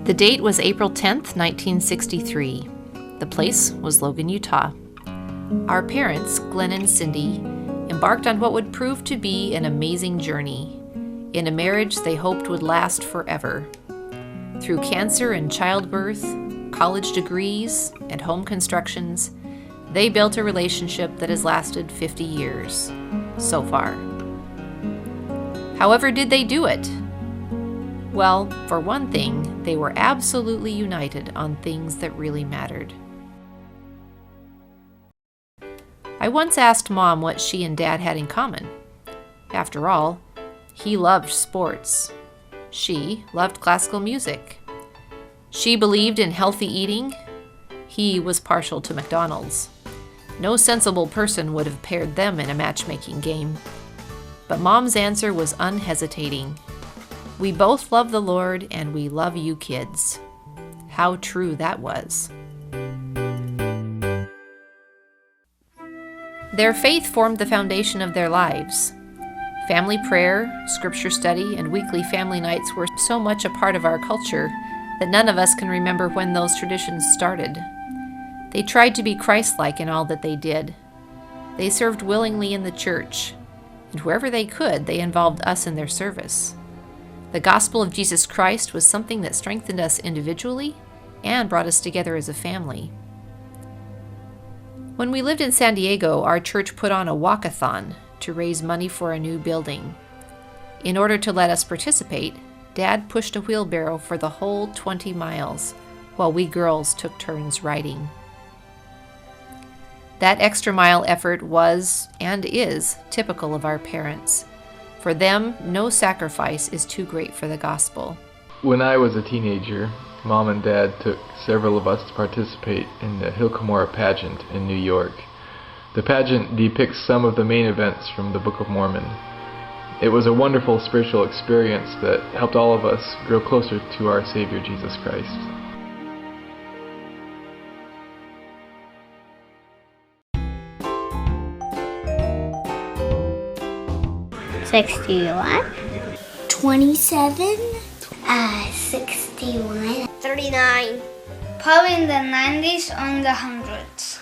The date was April 10th, 1963. The place was Logan, Utah. Our parents, Glen and Cindy, embarked on what would prove to be an amazing journey in a marriage they hoped would last forever. Through cancer and childbirth, college degrees, and home constructions, they built a relationship that has lasted 50 years so far. However, did they do it? Well, for one thing, they were absolutely united on things that really mattered. I once asked Mom what she and Dad had in common. After all, he loved sports. She loved classical music. She believed in healthy eating. He was partial to McDonald's. No sensible person would have paired them in a matchmaking game. But Mom's answer was unhesitating. We both love the Lord and we love you kids. How true that was. Their faith formed the foundation of their lives. Family prayer, scripture study, and weekly family nights were so much a part of our culture that none of us can remember when those traditions started. They tried to be Christ-like in all that they did. They served willingly in the church, and wherever they could, they involved us in their service. The gospel of Jesus Christ was something that strengthened us individually and brought us together as a family. When we lived in San Diego, our church put on a walkathon to raise money for a new building. In order to let us participate, Dad pushed a wheelbarrow for the whole 20 miles, while we girls took turns riding. That extra mile effort was, and is, typical of our parents. For them, no sacrifice is too great for the gospel. When I was a teenager, Mom and Dad took several of us to participate in the Hill Cumorah pageant in New York. The pageant depicts some of the main events from the Book of Mormon. It was a wonderful spiritual experience that helped all of us grow closer to our Savior Jesus Christ. $61, 27, 61, 39. Probably in the 90s or in the hundreds.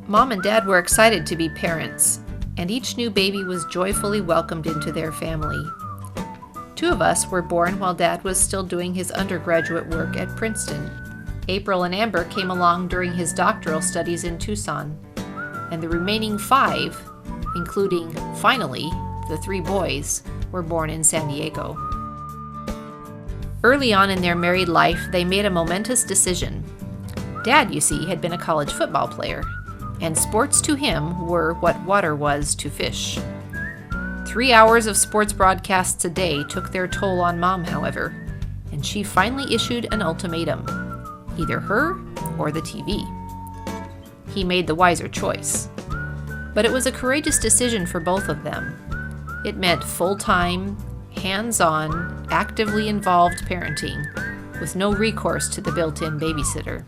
Mom and Dad were excited to be parents, and each new baby was joyfully welcomed into their family. 2 of us were born while Dad was still doing his undergraduate work at Princeton. April and Amber came along during his doctoral studies in Tucson, and the remaining 5, including, finally, the 3 boys, were born in San Diego. Early on in their married life, they made a momentous decision. Dad, you see, had been a college football player, and sports to him were what water was to fish. 3 hours of sports broadcasts a day took their toll on Mom, however, and she finally issued an ultimatum: either her or the TV. He made the wiser choice. But it was a courageous decision for both of them. It meant full-time, hands-on, actively involved parenting, with no recourse to the built-in babysitter.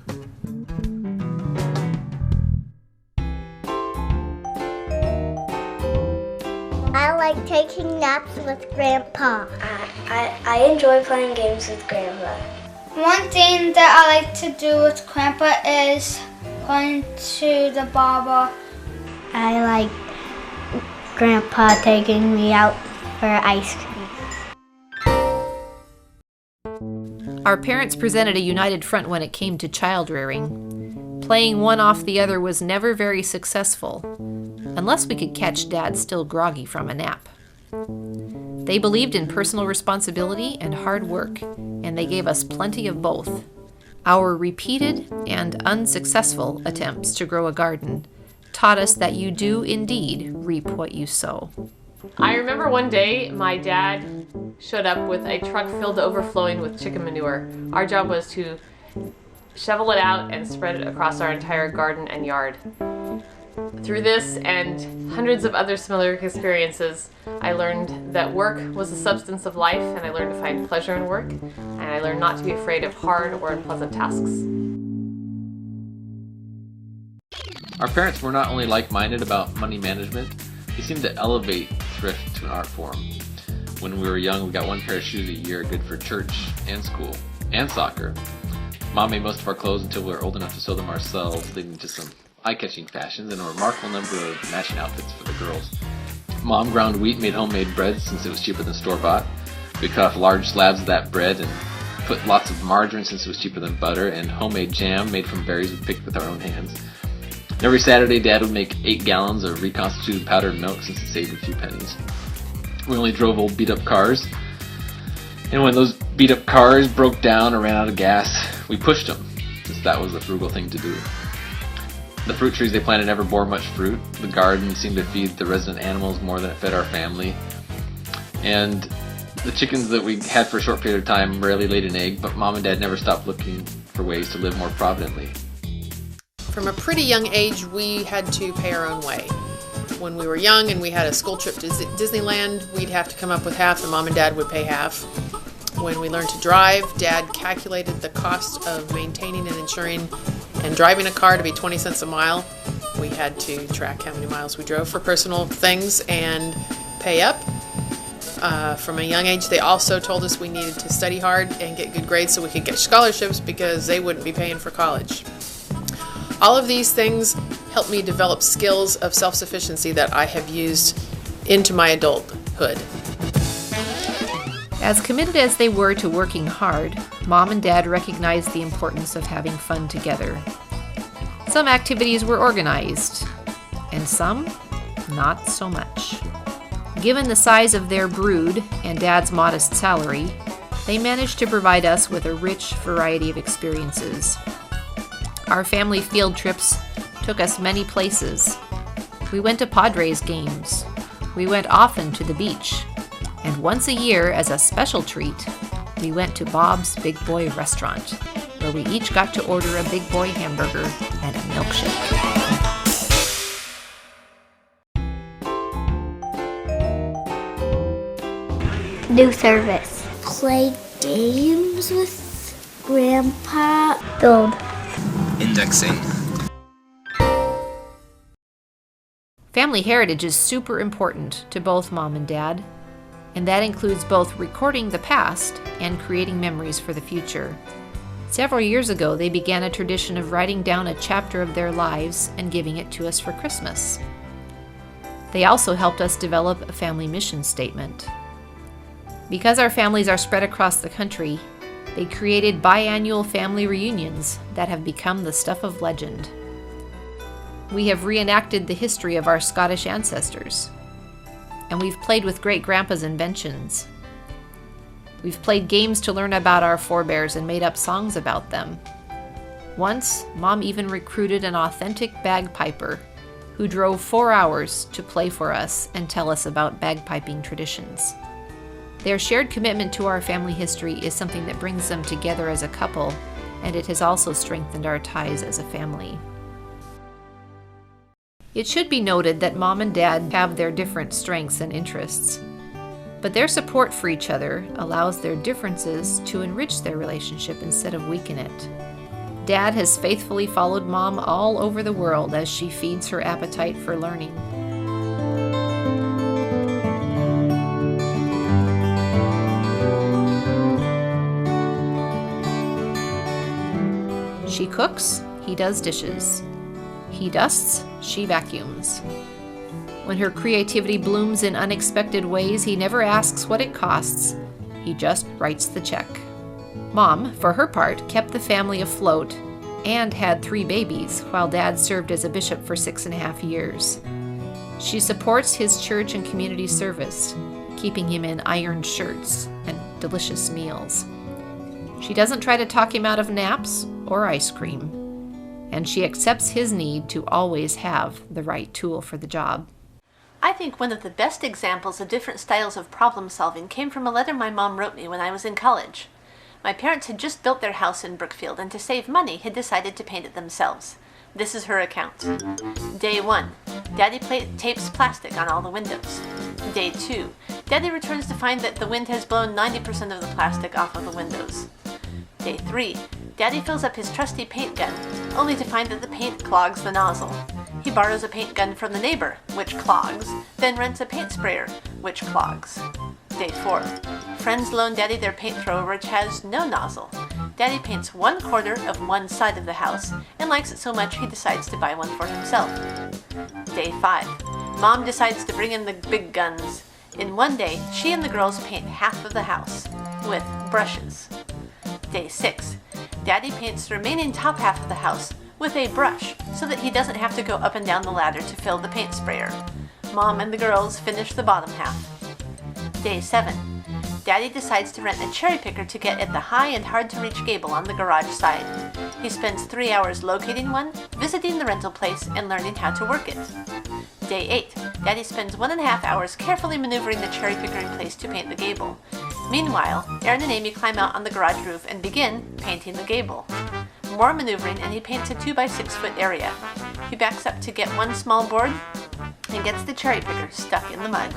I like taking naps with Grandpa. I enjoy playing games with Grandpa. One thing that I like to do with Grandpa is going to the barber. I like Grandpa taking me out for ice cream. Our parents presented a united front when it came to child rearing. Playing one off the other was never very successful, unless we could catch Dad still groggy from a nap. They believed in personal responsibility and hard work, and they gave us plenty of both. Our repeated and unsuccessful attempts to grow a garden taught us that you do indeed reap what you sow. I remember one day my dad showed up with a truck filled to overflowing with chicken manure. Our job was to shovel it out and spread it across our entire garden and yard. Through this and hundreds of other similar experiences, I learned that work was the substance of life, and I learned to find pleasure in work, and I learned not to be afraid of hard or unpleasant tasks. Our parents were not only like-minded about money management, they seemed to elevate thrift to an art form. When we were young, we got one pair of shoes a year, good for church and school and soccer. Mom made most of our clothes until we were old enough to sew them ourselves, leading to some eye-catching fashions and a remarkable number of matching outfits for the girls. Mom ground wheat and made homemade bread since it was cheaper than store-bought. We cut off large slabs of that bread and put lots of margarine since it was cheaper than butter, and homemade jam made from berries we picked with our own hands. Every Saturday, Dad would make 8 gallons of reconstituted powdered milk since it saved a few pennies. We only drove old beat-up cars, and when those beat-up cars broke down or ran out of gas, we pushed them, since that was the frugal thing to do. The fruit trees they planted never bore much fruit. The garden seemed to feed the resident animals more than it fed our family. And the chickens that we had for a short period of time rarely laid an egg, but Mom and Dad never stopped looking for ways to live more providently. From a pretty young age, we had to pay our own way. When we were young and we had a school trip to Disneyland, we'd have to come up with half, and Mom and Dad would pay half. When we learned to drive, Dad calculated the cost of maintaining and insuring and driving a car to be 20 cents a mile. We had to track how many miles we drove for personal things and pay up. From a young age, they also told us we needed to study hard and get good grades so we could get scholarships because they wouldn't be paying for college. All of these things helped me develop skills of self-sufficiency that I have used into my adulthood. As committed as they were to working hard, Mom and Dad recognized the importance of having fun together. Some activities were organized, and some not so much. Given the size of their brood and Dad's modest salary, they managed to provide us with a rich variety of experiences. Our family field trips took us many places. We went to Padres games. We went often to the beach. And once a year, as a special treat, we went to Bob's Big Boy restaurant, where we each got to order a Big Boy hamburger and a milkshake. Do service. Play games with Grandpa. Build. Indexing. Family heritage is super important to both Mom and Dad, and that includes both recording the past and creating memories for the future. Several years ago, they began a tradition of writing down a chapter of their lives and giving it to us for Christmas. They also helped us develop a family mission statement. Because our families are spread across the country, they created biannual family reunions that have become the stuff of legend. We have reenacted the history of our Scottish ancestors, and we've played with great-grandpa's inventions. We've played games to learn about our forebears and made up songs about them. Once, Mom even recruited an authentic bagpiper who drove 4 hours to play for us and tell us about bagpiping traditions. Their shared commitment to our family history is something that brings them together as a couple, and it has also strengthened our ties as a family. It should be noted that Mom and Dad have their different strengths and interests, but their support for each other allows their differences to enrich their relationship instead of weaken it. Dad has faithfully followed Mom all over the world as she feeds her appetite for learning. She cooks, he does dishes. He dusts, she vacuums. When her creativity blooms in unexpected ways, he never asks what it costs. He just writes the check. Mom, for her part, kept the family afloat and had 3 babies, while Dad served as a bishop for 6.5 years. She supports his church and community service, keeping him in ironed shirts and delicious meals. She doesn't try to talk him out of naps or ice cream, and she accepts his need to always have the right tool for the job. I think one of the best examples of different styles of problem solving came from a letter my mom wrote me when I was in college. My parents had just built their house in Brookfield and to save money had decided to paint it themselves. This is her account. Day 1. Daddy tapes plastic on all the windows. Day 2. Daddy returns to find that the wind has blown 90% of the plastic off of the windows. Day 3. Daddy fills up his trusty paint gun, only to find that the paint clogs the nozzle. He borrows a paint gun from the neighbor, which clogs, then rents a paint sprayer, which clogs. Day 4. Friends loan Daddy their paint thrower which has no nozzle. Daddy paints 1/4 of one side of the house and likes it so much he decides to buy one for himself. Day 5. Mom decides to bring in the big guns. In one day, she and the girls paint half of the house with brushes. Day 6. Daddy paints the remaining top half of the house with a brush so that he doesn't have to go up and down the ladder to fill the paint sprayer. Mom and the girls finish the bottom half. Day 7. Daddy decides to rent a cherry picker to get at the high and hard-to-reach gable on the garage side. He spends 3 hours locating one, visiting the rental place, and learning how to work it. Day 8. Daddy spends 1.5 hours carefully maneuvering the cherry picker in place to paint the gable. Meanwhile, Aaron and Amy climb out on the garage roof and begin painting the gable. More maneuvering and he paints a 2x6 foot area. He backs up to get one small board and gets the cherry picker stuck in the mud.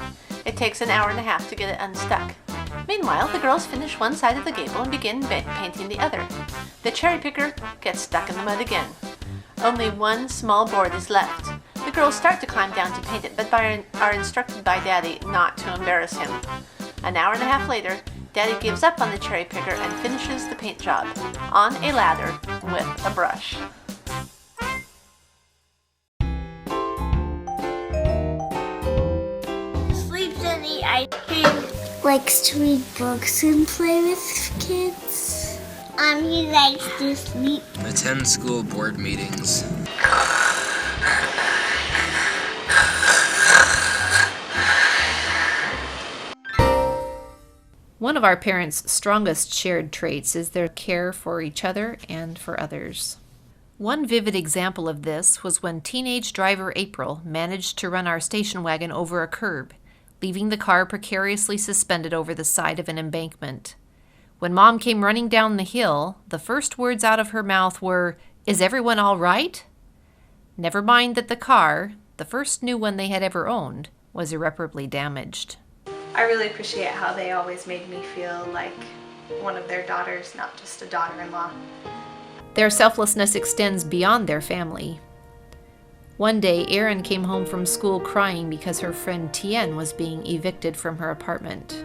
It takes an hour and a half to get it unstuck. Meanwhile, the girls finish one side of the gable and begin painting the other. The cherry picker gets stuck in the mud again. Only one small board is left. The girls start to climb down to paint it, but are instructed by Daddy not to embarrass him. An hour and a half later, Daddy gives up on the cherry picker and finishes the paint job on a ladder with a brush. Sleeps and eats ice cream. Likes to read books and play with kids. He likes to sleep. Attend school board meetings. One of our parents' strongest shared traits is their care for each other and for others. One vivid example of this was when teenage driver April managed to run our station wagon over a curb, leaving the car precariously suspended over the side of an embankment. When Mom came running down the hill, the first words out of her mouth were, "Is everyone all right?" Never mind that the car, the first new one they had ever owned, was irreparably damaged. I really appreciate how they always made me feel like one of their daughters, not just a daughter-in-law. Their selflessness extends beyond their family. One day, Erin came home from school crying because her friend Tien was being evicted from her apartment.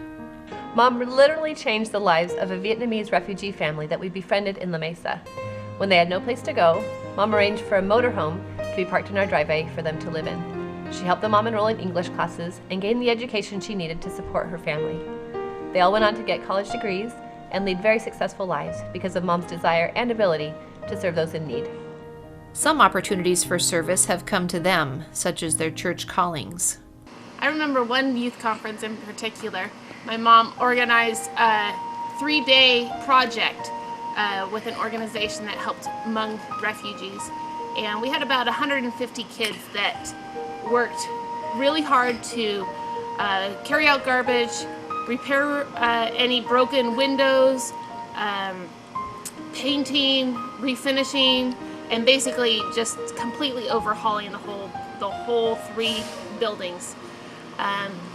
Mom literally changed the lives of a Vietnamese refugee family that we befriended in La Mesa. When they had no place to go, Mom arranged for a motorhome to be parked in our driveway for them to live in. She helped the mom enroll in English classes and gain the education she needed to support her family. They all went on to get college degrees and lead very successful lives because of Mom's desire and ability to serve those in need. Some opportunities for service have come to them, such as their church callings. I remember one youth conference in particular. My mom organized a 3-day project with an organization that helped Hmong refugees. And we had about 150 kids that worked really hard to carry out garbage, repair any broken windows, painting, refinishing, and basically just completely overhauling the whole 3 buildings.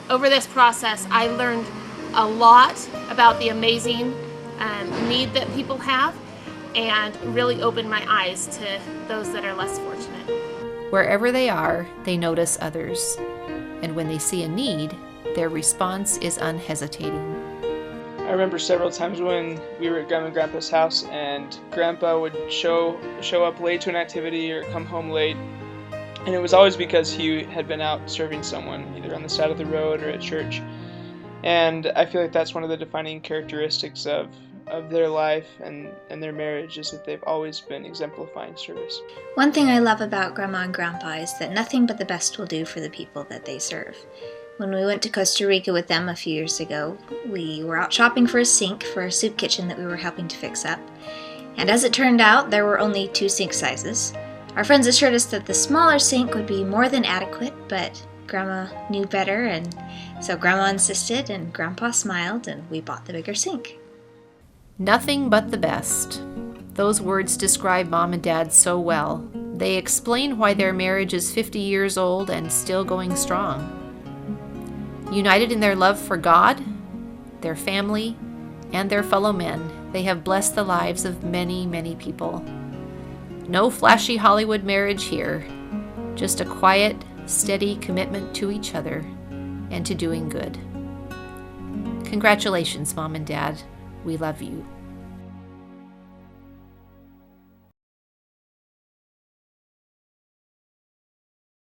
Over this process, I learned a lot about the amazing need that people have and really opened my eyes to those that are less fortunate. Wherever they are, they notice others, and when they see a need, their response is unhesitating. I remember several times when we were at Grandma and Grandpa's house and Grandpa would show up late to an activity or come home late, and it was always because he had been out serving someone, either on the side of the road or at church. And I feel like that's one of the defining characteristics of their life and their marriage, is that they've always been exemplifying service. One thing I love about Grandma and Grandpa is that nothing but the best will do for the people that they serve. When we went to Costa Rica with them a few years ago, we were out shopping for a sink for a soup kitchen that we were helping to fix up. And as it turned out, there were only 2 sink sizes. Our friends assured us that the smaller sink would be more than adequate, but Grandma knew better, and so Grandma insisted and Grandpa smiled, and we bought the bigger sink. Nothing but the best. Those words describe Mom and Dad so well. They explain why their marriage is 50 years old and still going strong. United in their love for God, their family, and their fellow men, they have blessed the lives of many, many people. No flashy Hollywood marriage here, just a quiet, steady commitment to each other and to doing good. Congratulations, Mom and Dad. We love you.